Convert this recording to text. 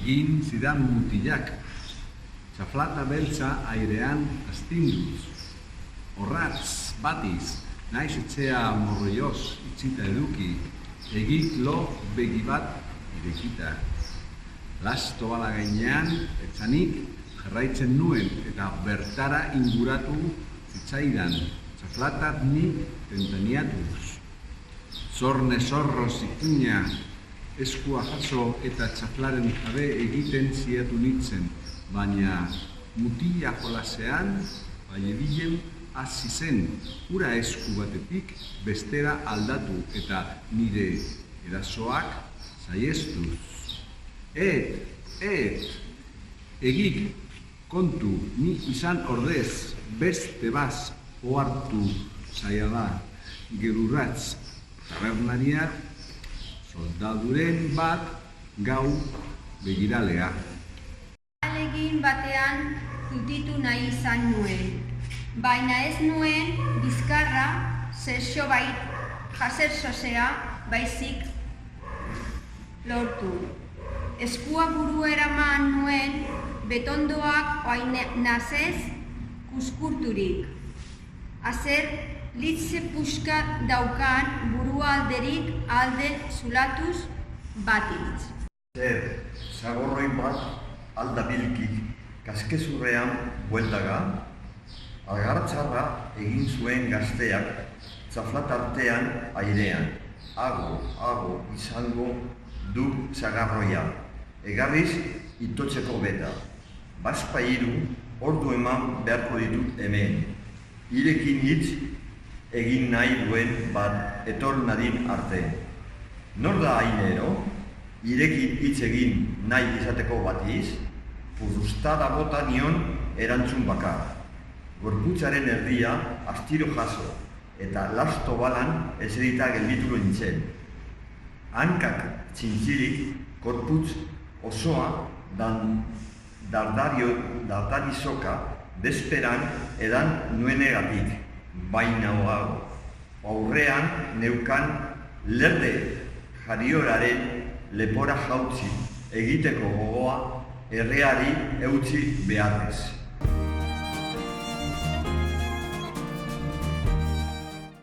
egin zidan mutilak, txaflata beltza airean astinduz, horratz batiz, naiz etxea morroioz itxita eduki, egik lo begi bat irekita. Lasto bala gainean, etzanik jarraitzen nuen eta bertara inguratu zitzaidan, txaflatat nik tentaniatuz. Zorne zorro zikina, eskua jaso eta txaflaren jabe egiten ziatu nintzen, baina mutila jolasean, baiebilen hasi zen, ura esku batetik bestera aldatu eta nire erasoak saiestuz. Egik kontu ni izan ordez, beste baz ohartu zaila da, gerurratz tabernariak, soldaduren bat gau begiralea. Ahalegin batean zutitu nahi izan nuen, baina ez nuen bizkarra jasersozea baizik lortu. Eskua buru eraman nuen betondoak oainazez kuskurturik. Azer litze puska daukan burua alderik alde zulatuz batitz. Zer, zagorroin bat aldabilkik kaskezurrean bueltaga, algartzarra egin zuen gazteak txaflatartean airean. Ago izango du zagarroia, egarriz itotzeko beta. Bazpairu ordu eman beharko ditut hemen. Irekin hitz egin nahi duen bat etor nadin arte. Nor da hainero? Irekin hitz egin nahi izateko batiz, purrustada bota nion erantzun bakar. Gorputzaren erdia astiro jaso eta lasto balan eserita gelditu nintzen. Hankak txintzilik korputz osoa dardarizoka desperan edan nuenegatik, baina aurrean neukan lerde jarioraren lepora jautzi egiteko gogoa erreari eutzi beharrez.